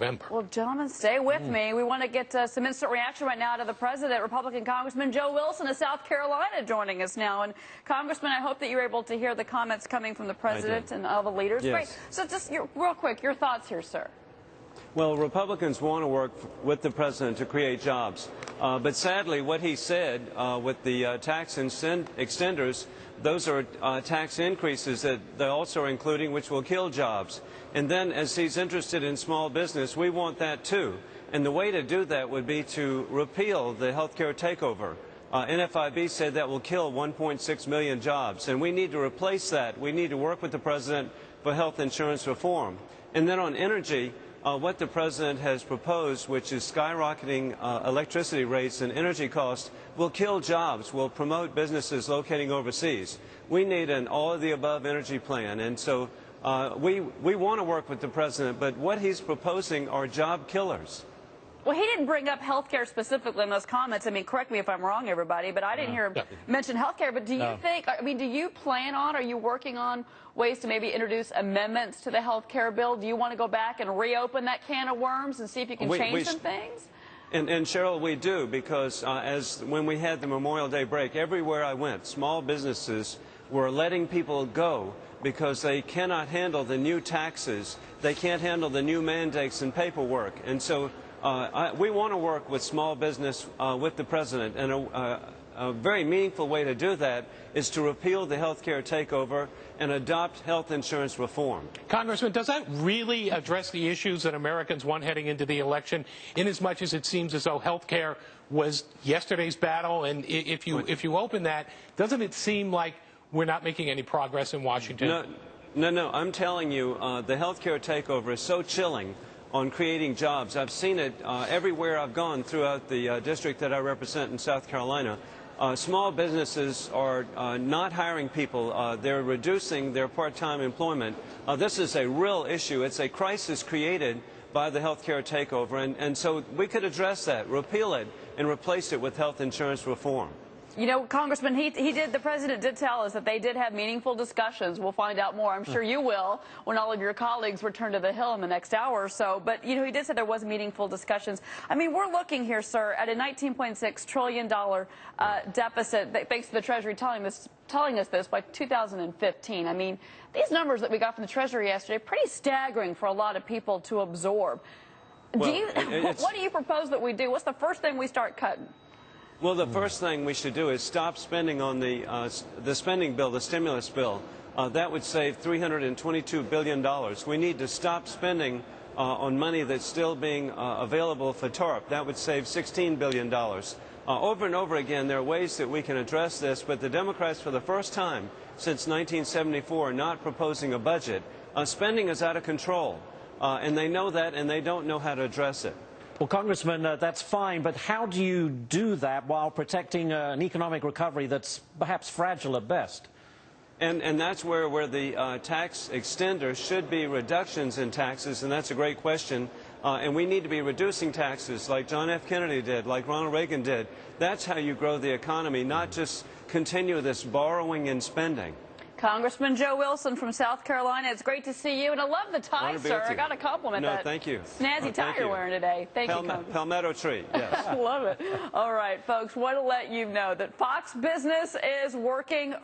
November. Well, gentlemen, stay with me. We want to get some instant reaction right now to the president. Republican Congressman Joe Wilson of South Carolina joining us now. And Congressman, I hope that you're able to hear the comments coming from the president and all the leaders. Yes. Great. So just real quick, your thoughts here, sir. Well, Republicans want to work with the president to create jobs. But sadly, what he said with the tax extenders, those are tax increases that they also are including, which will kill jobs. And then, as he's interested in small business, we want that too. And the way to do that would be to repeal the health care takeover. NFIB said that will kill 1.6 million jobs. And we need to replace that. We need to work with the president for health insurance reform. And then on energy, what the president has proposed, which is skyrocketing electricity rates and energy costs, will kill jobs, will promote businesses locating overseas. We need an all-of-the-above energy plan, and so we want to work with the president, but what he's proposing are job killers. Well, he didn't bring up health care specifically in those comments. I mean, correct me if I'm wrong, everybody, but I didn't hear him mention health care. But do you think, I mean, do you plan on, are you working on ways to maybe introduce amendments to the health care bill? Do you want to go back and reopen that can of worms and see if you can change some things? And Cheryl, we do, because when we had the Memorial Day break, everywhere I went, small businesses were letting people go because they cannot handle the new taxes. They can't handle the new mandates and paperwork. And so we want to work with small business with the president, and a very meaningful way to do that is to repeal the health care takeover and adopt health insurance reform. Congressman, does that really address the issues that Americans want heading into the election, inasmuch as it seems as though health care was yesterday's battle? And if you open that, doesn't it seem like we're not making any progress in Washington? No, I'm telling you, the health care takeover is so chilling on creating jobs. I've seen it everywhere I've gone throughout the district that I represent in South Carolina. Small businesses are not hiring people. They're reducing their part-time employment. This is a real issue. It's a crisis created by the health care takeover, and so we could address that, repeal it, and replace it with health insurance reform. You know, Congressman, the president did tell us that they did have meaningful discussions. We'll find out more. I'm sure you will when all of your colleagues return to the Hill in the next hour or so. But, you know, he did say there was meaningful discussions. I mean, we're looking here, sir, at a $19.6 trillion deficit, thanks to the Treasury telling us this by 2015. I mean, these numbers that we got from the Treasury yesterday, pretty staggering for a lot of people to absorb. Well, what do you propose that we do? What's the first thing we start cutting? Well, the first thing we should do is stop spending on the spending bill, the stimulus bill. That would save $322 billion. We need to stop spending on money that's still being available for TARP. That would save $16 billion. Over and over again, there are ways that we can address this, but the Democrats, for the first time since 1974, are not proposing a budget. Spending is out of control, and they know that, and they don't know how to address it. Well, Congressman, that's fine, but how do you do that while protecting an economic recovery that's perhaps fragile at best? And that's where the tax extender should be reductions in taxes, and that's a great question. And we need to be reducing taxes like John F. Kennedy did, like Ronald Reagan did. That's how you grow the economy, not just continue this borrowing and spending. Congressman Joe Wilson from South Carolina, it's great to see you, and I love the tie, sir. I got to compliment that. Thank you. Snazzy tie you're wearing today. Thank you, Palmetto tree, yes. I love it. All right, folks, want to let you know that Fox Business is working